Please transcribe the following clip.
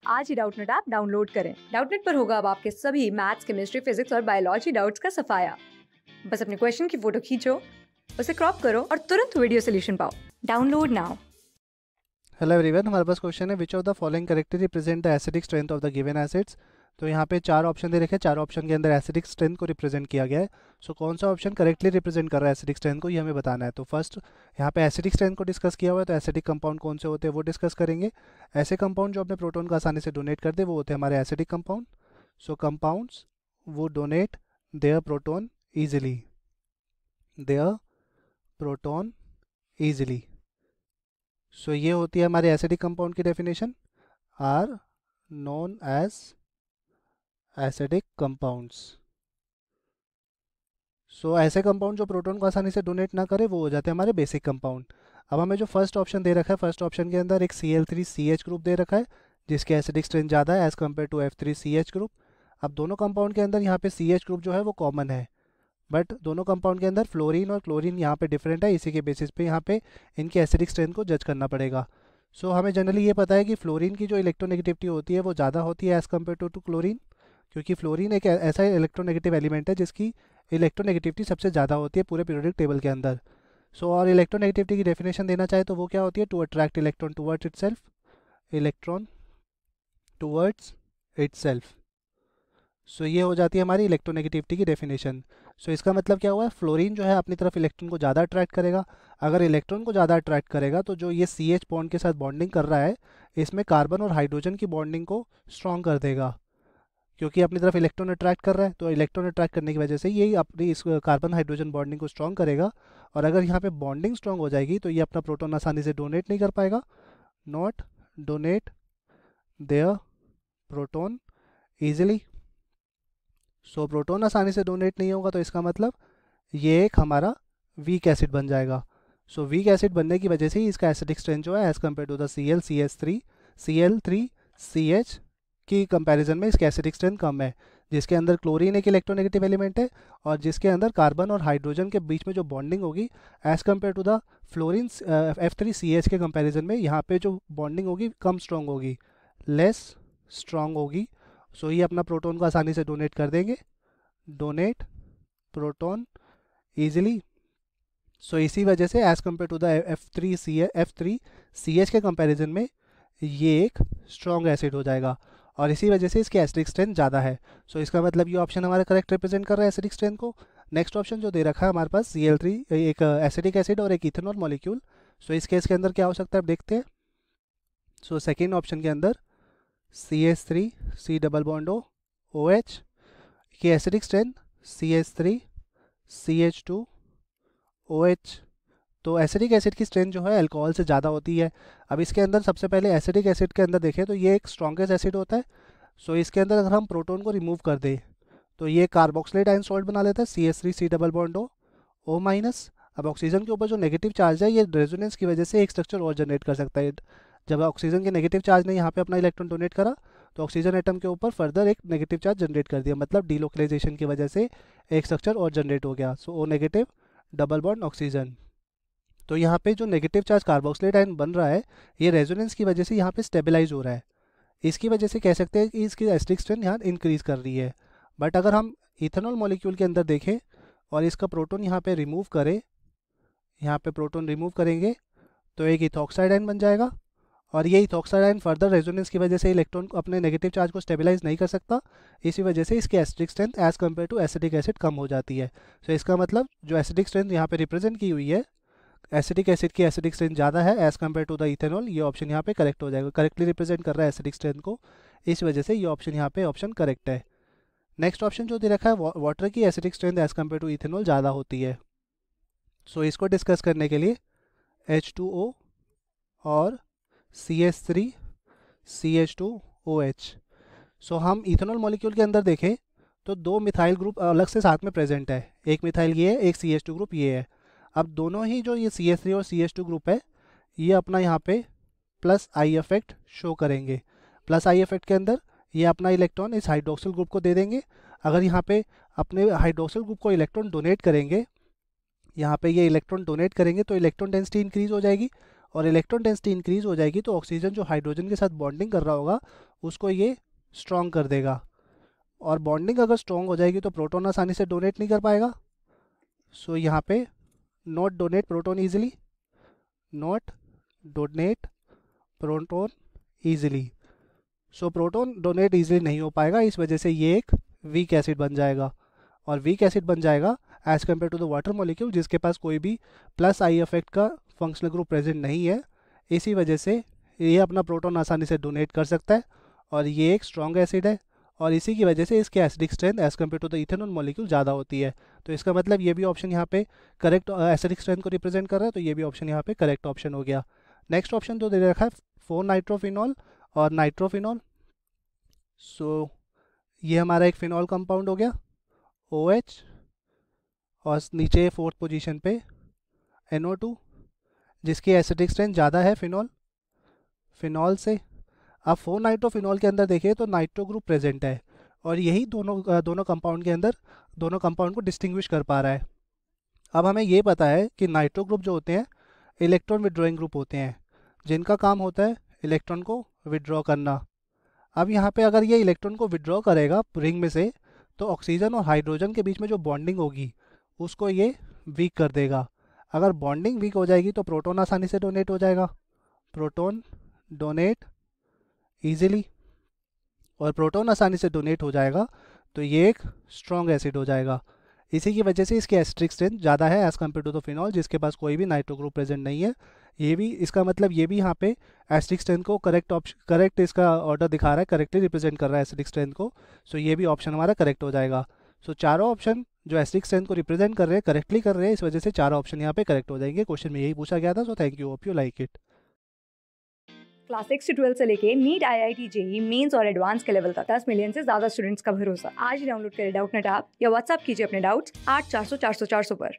आज ही Doubtnut app download करें। Doubtnut पर होगा अब आपके सभी मैथ्स, केमिस्ट्री, फिजिक्स और बायोलॉजी डाउट्स का सफाया। बस अपने क्वेश्चन की फोटो खींचो, उसे क्रॉप करो और तुरंत वीडियो सोल्यूशन पाओ। Download now. हेलो एवरीवन, हमारे पास क्वेश्चन है which of the following correctly represent the acidic strength of the given acids. तो यहाँ पे चार ऑप्शन दे रखे हैं, चार ऑप्शन के अंदर एसिडिक स्ट्रेंथ को रिप्रेजेंट किया गया है। सो कौन सा ऑप्शन करेक्टली रिप्रेजेंट कर रहा है एसिडिक स्ट्रेंथ को, ये हमें बताना है। तो फर्स्ट यहाँ पे एसिडिक स्ट्रेंथ को डिस्कस किया हुआ है, तो एसिडिक कंपाउंड कौन से होते हैं वो डिस्कस करेंगे। ऐसे कंपाउंड जो अपने प्रोटोन को आसानी से डोनेट कर दे वो होते हैं हमारे एसिडिक कंपाउंड। सो कंपाउंड्स वो donate their proton easily, their proton easily. So ये होती है हमारे एसिडिक कंपाउंड की definition, are known as acidic compounds. So ऐसे कंपाउंड जो प्रोटोन को आसानी से डोनेट ना करे वो हो जाते हैं हमारे बेसिक कंपाउंड। अब हमें जो फर्स्ट ऑप्शन दे रखा है, फर्स्ट ऑप्शन के अंदर एक Cl3CH ग्रुप दे रखा है जिसके एसिडिक स्ट्रेंथ ज़्यादा है as compare to F3CH group. अब दोनों कंपाउंड के अंदर यहाँ पे CH ग्रुप जो है वो कॉमन है, बट दोनों कंपाउंड के अंदर फ्लोरीन और क्लोरीन यहाँ पे डिफरेंट है। इसी के बेसिस पे यहाँ पे इनकी एसिडिक स्ट्रेंथ को जज करना पड़ेगा। सो हमें जनरली ये पता है कि फ्लोरीन की जो इलेक्ट्रोनेगेटिविटी होती है वो ज़्यादा होती है एज़ कम्पेयर टू क्लोरीन, क्योंकि फ्लोरीन एक ऐसा इलेक्ट्रोनेगेटिव एलिमेंट है जिसकी इलेक्ट्रोनेगेटिविटी सबसे ज़्यादा होती है पूरे पीरियोडिक टेबल के अंदर। सो और इलेक्ट्रोनेगेटिविटी की डेफिनेशन देना चाहे तो वो क्या होती है, to attract electron towards itself, electron towards itself. So ये हो जाती है हमारी इलेक्ट्रोनेगेटिविटी की डेफिनेशन। सो इसका मतलब क्या हुआ है, फ्लोरीन जो है अपनी तरफ इलेक्ट्रॉन को ज़्यादा अट्रैक्ट करेगा। अगर इलेक्ट्रॉन को ज़्यादा अट्रैक्ट करेगा तो जो ये CH बॉन्ड के साथ बॉन्डिंग कर रहा है इसमें कार्बन और हाइड्रोजन की बॉन्डिंग को स्ट्रॉन्ग कर देगा, क्योंकि अपनी तरफ इलेक्ट्रॉन अट्रैक्ट कर रहा है। तो इलेक्ट्रॉन अट्रैक्ट करने की वजह से ये अपनी इस कार्बन हाइड्रोजन बॉन्डिंग को स्ट्रॉन्ग करेगा। और अगर यहाँ पे बॉन्डिंग स्ट्रॉन्ग हो जाएगी तो ये अपना प्रोटॉन आसानी से डोनेट नहीं कर पाएगा, not donate there proton easily. So proton आसानी से डोनेट नहीं होगा तो इसका मतलब ये एक हमारा वीक एसिड बन जाएगा। सो वीक एसिड बनने की वजह से ही इसका एसिडिक स्ट्रेंथ जो है as compare to the Cl3CH की कंपैरिजन में इसकी एसिडिक स्ट्रेंथ कम है, जिसके अंदर क्लोरीन एक इलेक्ट्रोनेगेटिव एलिमेंट है और जिसके अंदर कार्बन और हाइड्रोजन के बीच में जो बॉन्डिंग होगी as compare to the fluorine F3CH के कंपैरिजन में यहाँ पे जो बॉन्डिंग होगी कम स्ट्रॉन्ग होगी, लेस स्ट्रॉन्ग होगी। सो ये अपना प्रोटॉन को आसानी से डोनेट कर देंगे, डोनेट प्रोटॉन ईजिली। सो इसी वजह से as compare to the F3CH के कंपैरिजन में ये एक स्ट्रॉन्ग एसिड हो जाएगा और इसी वजह से इसकी एसिडिक स्ट्रेंथ ज़्यादा है। सो इसका मतलब ये ऑप्शन हमारा करेक्ट रिप्रेजेंट कर रहा है एसिडिक स्ट्रेंथ को। नेक्स्ट ऑप्शन जो दे रखा है हमारे पास Cl3 एक एसिडिक एसिड और एक इथेनॉल मॉलिक्यूल। सो इस केस के अंदर क्या हो सकता है अब देखते हैं। सो सेकेंड ऑप्शन के अंदर CH3 C double bond OH की एसिडिक स्ट्रेंथ CH3 CH2OH। तो एसिडिक एसिड की स्ट्रेंथ जो है अल्कोहल से ज़्यादा होती है। अब इसके अंदर सबसे पहले एसिडिक एसिड के अंदर देखें तो ये एक स्ट्रॉन्गेस्ट एसिड होता है। सो इसके अंदर अगर हम प्रोटॉन को रिमूव कर दें तो ये कार्बोक्सिलेट आयन सॉल्ट बना लेता है CH3 C double bond O-। अब ऑक्सीजन के ऊपर जो नेगेटिव चार्ज है ये रेजोनेंस की वजह से एक स्ट्रक्चर और जनरेट कर सकता है। जब ऑक्सीजन के नेगेटिव चार्ज ने यहाँ पे अपना इलेक्ट्रॉन डोनेट करा तो ऑक्सीजन एटम के ऊपर फर्दर एक नेगेटिव चार्ज जनरेट कर दिया, मतलब डीलोकलाइजेशन की वजह से एक स्ट्रक्चर और जनरेट हो गया। सो O negative double bond oxygen. तो यहाँ पे जो नेगेटिव चार्ज कार्बोक्सिलेट आयन बन रहा है ये रेजोनेंस की वजह से यहाँ पे स्टेबलाइज हो रहा है। इसकी वजह से कह सकते हैं कि इसकी एसिडिक स्ट्रेंथ यहाँ इंक्रीज कर रही है। बट अगर हम इथेनॉल मॉलिक्यूल के अंदर देखें और इसका प्रोटॉन यहाँ पे रिमूव करें, यहाँ पे प्रोटॉन रिमूव करेंगे तो एक इथॉक्साइड आयन बन जाएगा और ये इथॉक्साइड आयन फर्दर रेजोनेंस की वजह से इलेक्ट्रॉन को अपने नेगेटिव चार्ज को स्टेबलाइज नहीं कर सकता। इसी वजह से इसकी acidic strength as compare to acidic acid कम हो जाती है। सो इसका मतलब जो एसिडिक स्ट्रेंथ यहाँ पे रिप्रेजेंट की हुई है, एसिडिक एसिड की एसिडिक स्ट्रेंथ ज़्यादा है as compare to the ethanol, ये ऑप्शन यहाँ पे करेक्ट हो जाएगा, करेक्टली रिप्रेजेंट कर रहा है एसिडिक स्ट्रेंथ को। इस वजह से ये ऑप्शन यहाँ पे ऑप्शन करेक्ट है। नेक्स्ट ऑप्शन जो दे रखा है वाटर की acidic strength as compare to ethanol ज़्यादा होती है। सो इसको डिस्कस करने के लिए H2O और CH3 CH2OH। सो हम इथेनॉल मॉलिक्यूल के अंदर देखें तो दो मिथाइल ग्रुप अलग से साथ में प्रेजेंट है, एक मिथाइल ये है, एक CH2 ग्रुप ये है। अब दोनों ही जो ये CH3 और CH2 ग्रुप है ये अपना यहाँ पे प्लस आई इफेक्ट शो करेंगे। प्लस आई इफेक्ट के अंदर ये अपना इलेक्ट्रॉन इस हाइड्रोक्सिल ग्रुप को दे देंगे। अगर यहाँ पे अपने हाइड्रोक्सिल ग्रुप को इलेक्ट्रॉन डोनेट करेंगे, यहाँ पे ये इलेक्ट्रॉन डोनेट करेंगे तो इलेक्ट्रॉन डेंसिटी इंक्रीज हो जाएगी और इलेक्ट्रॉन डेंसिटी इंक्रीज हो जाएगी तो ऑक्सीजन जो हाइड्रोजन के साथ बॉन्डिंग कर रहा होगा उसको ये स्ट्रॉन्ग कर देगा, और बॉन्डिंग अगर स्ट्रॉन्ग हो जाएगी तो प्रोटॉन आसानी से डोनेट नहीं कर पाएगा। सो यहाँ पे not donate proton easily, not donate proton easily. So proton donate easily नहीं हो पाएगा, इस वजह से ये एक वीक एसिड बन जाएगा, और वीक एसिड बन जाएगा as compare to the water molecule जिसके पास कोई भी प्लस आई इफेक्ट का फंक्शनल ग्रुप प्रेजेंट नहीं है। इसी वजह से ये अपना प्रोटॉन आसानी से डोनेट कर सकता है, और ये एक स्ट्रॉन्ग एसिड है, और इसी की वजह से इसके acidic strength as compare to the ethanol molecule ज़्यादा होती है। तो इसका मतलब ये भी ऑप्शन यहाँ पे करेक्ट एसिडिक स्ट्रेंथ को रिप्रेजेंट कर रहा है, तो ये भी ऑप्शन यहाँ पे करेक्ट ऑप्शन हो गया। नेक्स्ट ऑप्शन जो दे रखा है 4 नाइट्रोफिनॉल और नाइट्रोफिनॉल। सो ये हमारा एक फिनॉल कंपाउंड हो गया OH, और नीचे 4th पोजीशन पे NO2 जिसकी एसिडिक स्ट्रेंथ ज़्यादा है फिनॉल से। अब 4 नाइट्रोफिनॉल के अंदर देखिए तो नाइट्रो ग्रुप प्रेजेंट है, और यही दोनों कंपाउंड के अंदर दोनों कंपाउंड को डिस्टिंग्विश कर पा रहा है। अब हमें ये पता है कि नाइट्रो ग्रुप जो होते हैं इलेक्ट्रॉन विड्रॉइंग ग्रुप होते हैं, जिनका काम होता है इलेक्ट्रॉन को विड्रॉ करना। अब यहाँ पे अगर ये इलेक्ट्रॉन को विड्रॉ करेगा रिंग में से तो ऑक्सीजन और हाइड्रोजन के बीच में जो बॉन्डिंग होगी उसको ये वीक कर देगा। अगर बॉन्डिंग वीक हो जाएगी तो प्रोटॉन आसानी से डोनेट हो जाएगा, प्रोटॉन डोनेट ईजिली, और प्रोटॉन आसानी से डोनेट हो जाएगा तो ये एक स्ट्रॉन्ग एसिड हो जाएगा। इसी की वजह से इसकी एसिडिक स्ट्रेंथ ज़्यादा है as compare to the phenol जिसके पास कोई भी नाइट्रो ग्रुप प्रेजेंट नहीं है। ये भी इसका मतलब ये भी यहाँ पे एसिडिक स्ट्रेंथ को करेक्ट इसका ऑर्डर दिखा रहा है, करेक्टली रिप्रेजेंट कर रहा है एसिडिक स्ट्रेंथ को। सो ये भी ऑप्शन हमारा करेक्ट हो जाएगा। सो चारों ऑप्शन जो एसिडिक स्ट्रेंथ को रिप्रेजेंट कर रहे हैं करेक्टली कर रहे हैं, इस वजह से चारों ऑप्शन यहाँ पे करेक्ट हो जाएंगे। क्वेश्चन में यही पूछा गया था। So thank you, hope you like it. Class 6 से 12 से लेके नीट IIT JEE मेंस और एडवांस के लेवल तक 10 मिलियन से ज्यादा स्टूडेंट्स का भरोसा। आज ही डाउनलोड करें डाउटनेट ऐप या व्हाट्सएप कीजिए अपने डाउट्स 8400 400 400 पर।